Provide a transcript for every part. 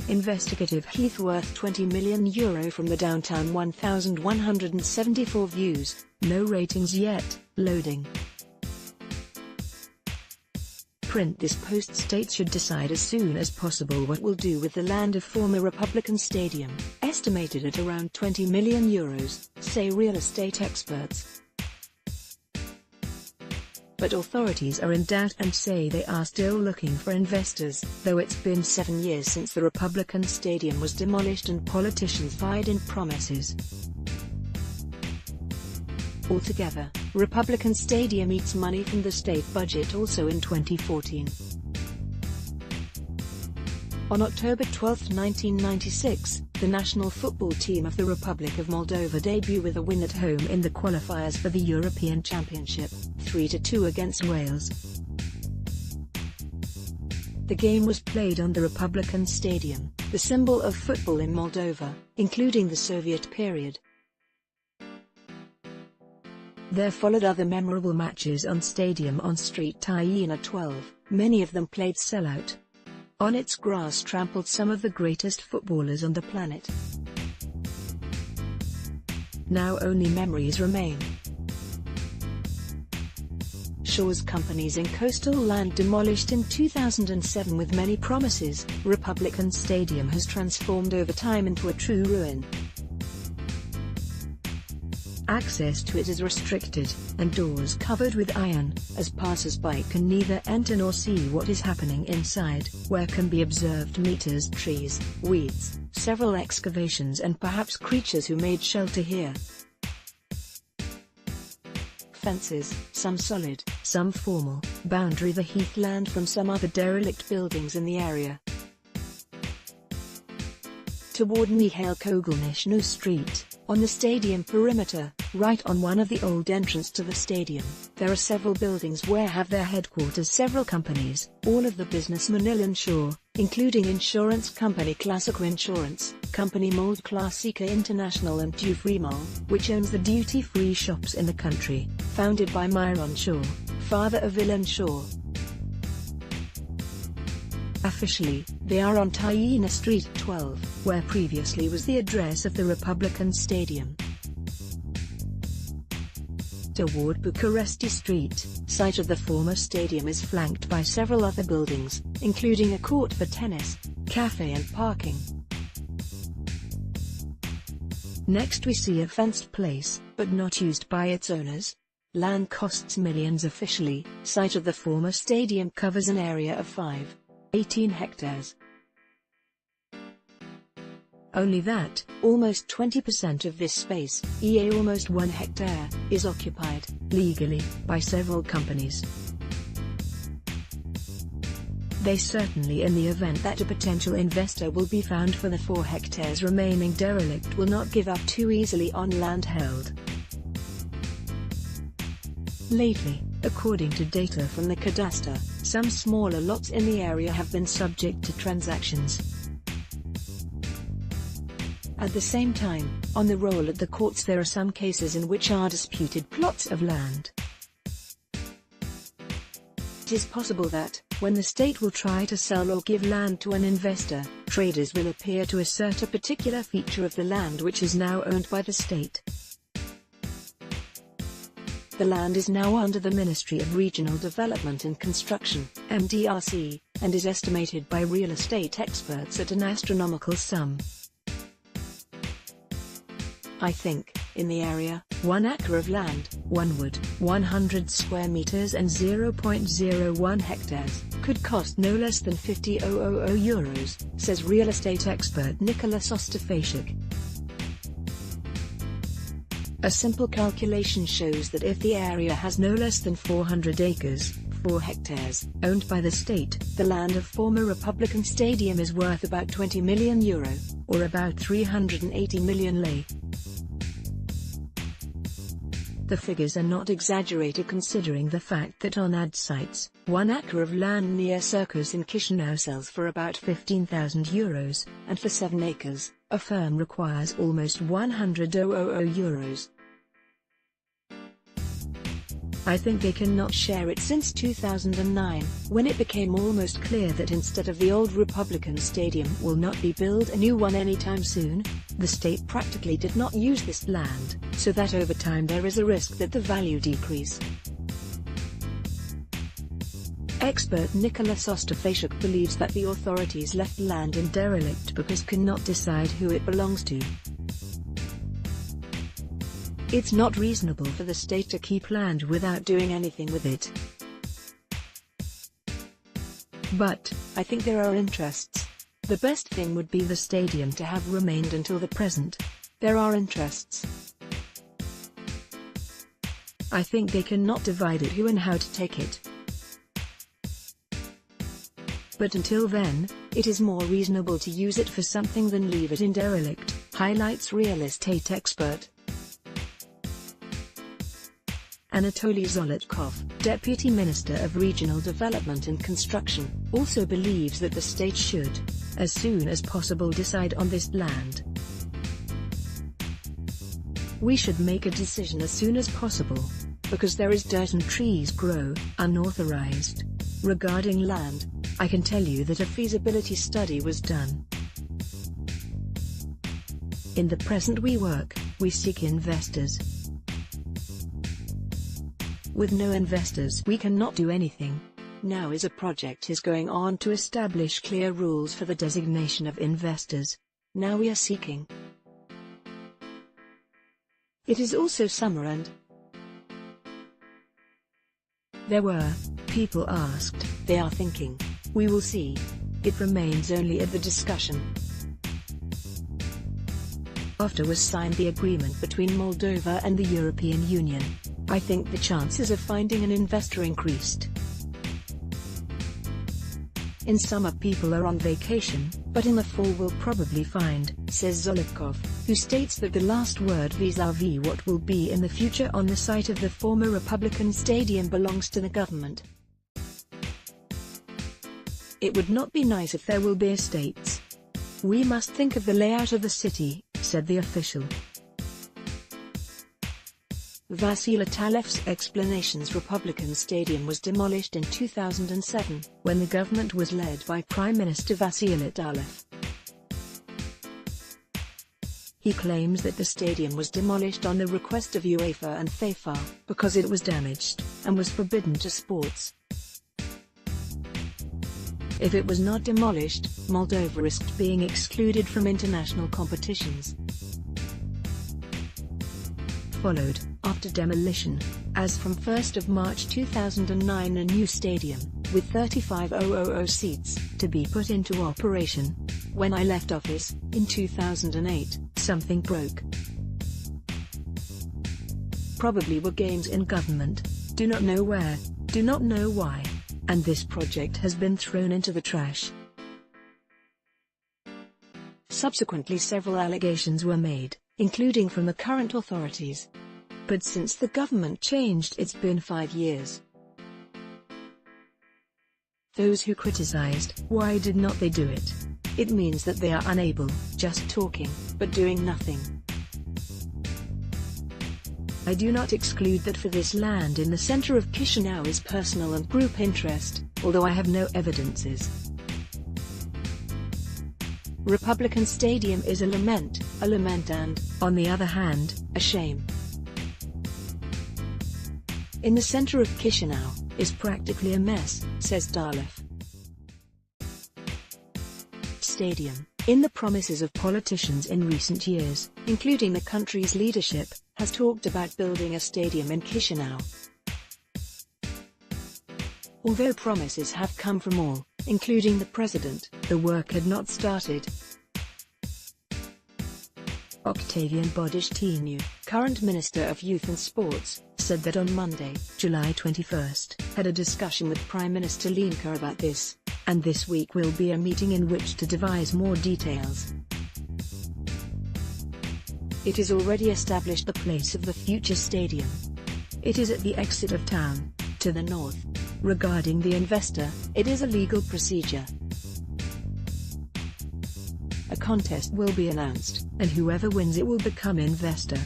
investigative Heath worth €20 million from the downtown 1,174 views, no ratings yet, loading. Print this post states should decide as soon as possible what will do with the land of former Republican Stadium, estimated at around €20 million, say real estate experts. But authorities are in doubt and say they are still looking for investors, though it's been 7 years since the Republican Stadium was demolished and politicians vied in promises. Altogether, Republican Stadium eats money from the state budget also in 2014. On October 12, 1996, the national football team of the Republic of Moldova debuted with a win at home in the qualifiers for the European Championship, 3-2 against Wales. The game was played on the Republican Stadium, the symbol of football in Moldova, including the Soviet period. There followed other memorable matches on Stadium on Street Tiina 12, many of them played sellout. On its grass trampled some of the greatest footballers on the planet. Now only memories remain. Shaw's companies in coastal land demolished in 2007 with many promises, Republican Stadium has transformed over time into a true ruin. Access to it is restricted, and doors covered with iron, as passers-by can neither enter nor see what is happening inside, where can be observed meters, trees, weeds, several excavations and perhaps creatures who made shelter here. Fences, some solid, some formal, boundary the Heath land from some other derelict buildings in the area. Toward Mihail Kogelnishnu Street, on the stadium perimeter, right on one of the old entrance to the stadium, there are several buildings where have their headquarters several companies, all of the business Manila Shaw, including insurance company Classico Insurance, company Mold Classica International and Dufree Mall, which owns the duty-free shops in the country, founded by Myron Shaw, father of Ilan Shaw. Officially, they are on Tiina Street 12, where previously was the address of the Republican Stadium. Toward Bucharesti Street, site of the former stadium is flanked by several other buildings, including a court for tennis, cafe and parking. Next we see a fenced place, but not used by its owners. Land costs millions officially, site of the former stadium covers an area of 18 hectares. Only that, almost 20% of this space, almost 1 hectare, is occupied, legally, by several companies. They certainly, in the event that a potential investor will be found for the 4 hectares remaining derelict, will not give up too easily on land held. Lately, according to data from the cadastre, some smaller lots in the area have been subject to transactions. At the same time, on the roll at the courts there are some cases in which are disputed plots of land. It is possible that, when the state will try to sell or give land to an investor, traders will appear to assert a particular feature of the land which is now owned by the state. The land is now under the Ministry of Regional Development and Construction, MDRC, and is estimated by real estate experts at an astronomical sum. I think, in the area, 1 acre of land, 1 wood, 100 square meters and 0.01 hectares, could cost no less than €50,000, says real estate expert Nicholas Ostafashik. A simple calculation shows that if the area has no less than 400 acres, 4 hectares, owned by the state, the land of former Republican Stadium is worth about €20 million, or about 380 million lei. The figures are not exaggerated considering the fact that on ad sites, 1 acre of land near Circus in Chisinau sells for about €15,000, and for 7 acres, a firm requires almost €100,000. I think they cannot share it since 2009, when it became almost clear that instead of the old Republican Stadium will not be built a new one anytime soon. The state practically did not use this land, so that over time there is a risk that the value decrease. Expert Nicholas Ostafashuk believes that the authorities left land in derelict because cannot decide who it belongs to. It's not reasonable for the state to keep land without doing anything with it. But, I think there are interests. The best thing would be the stadium to have remained until the present. There are interests. I think they cannot divide it who and how to take it. But until then, it is more reasonable to use it for something than leave it in derelict, highlights real estate expert Anatoly Zolotkov, Deputy Minister of Regional Development and Construction, also believes that the state should, as soon as possible, decide on this land. We should make a decision as soon as possible, because there is dirt and trees grow, unauthorized. Regarding land, I can tell you that a feasibility study was done. In the present we seek investors. With no investors we cannot do anything. Now a project is going on to establish clear rules for the designation of investors. Now we are seeking. It is also summer and there were, people asked, they are thinking, we will see. It remains only at the discussion. After was signed the agreement between Moldova and the European Union, I think the chances of finding an investor increased. In summer people are on vacation, but in the fall we'll probably find, says Zolotkov, who states that the last word vis-à-vis what will be in the future on the site of the former Republican Stadium belongs to the government. It would not be nice if there will be estates. We must think of the layout of the city, said the official. Vasil Atalev's explanations: Republican Stadium was demolished in 2007, when the government was led by Prime Minister Vasil Atalev. He claims that the stadium was demolished on the request of UEFA and FIFA, because it was damaged, and was forbidden to sports. If it was not demolished, Moldova risked being excluded from international competitions. Followed, after demolition, as from 1st of March 2009 a new stadium, with 35,000 seats, to be put into operation. When I left office, in 2008, something broke. Probably were games in government, do not know where, do not know why, and this project has been thrown into the trash. Subsequently several allegations were made, including from the current authorities. But since the government changed, it's been 5 years. Those who criticized, why did not they do it? It means that they are unable, just talking, but doing nothing. I do not exclude that for this land in the center of Chisinau is personal and group interest, although I have no evidences. Republican Stadium is a lament and, on the other hand, a shame. In the center of Chisinau, is practically a mess, says Dalev. Stadium, in the promises of politicians in recent years, including the country's leadership, has talked about building a stadium in Chisinau. Although promises have come from all, including the president, the work had not started. Octavian Bodeștinu, current Minister of Youth and Sports, said that on Monday, July 21st, had a discussion with Prime Minister Linca about this, and this week will be a meeting in which to devise more details. It is already established the place of the future stadium. It is at the exit of town, to the north. Regarding the investor, it is a legal procedure. A contest will be announced, and whoever wins it will become investor.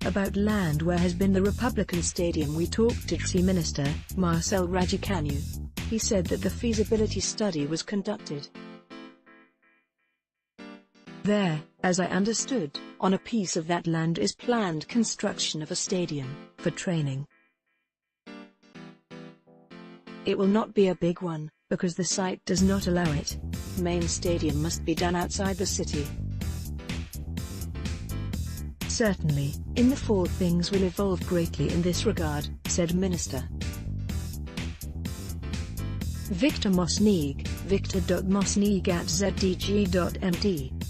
About land where has been the Republican Stadium, we talked to TC Minister, Marcel Raducanu. He said that the feasibility study was conducted there. As I understood, on a piece of that land is planned construction of a stadium, for training. It will not be a big one, because the site does not allow it. Main stadium must be done outside the city. Certainly, in the fall things will evolve greatly in this regard, said Minister. Victor Mosnig, victor.mosnig@zdg.mt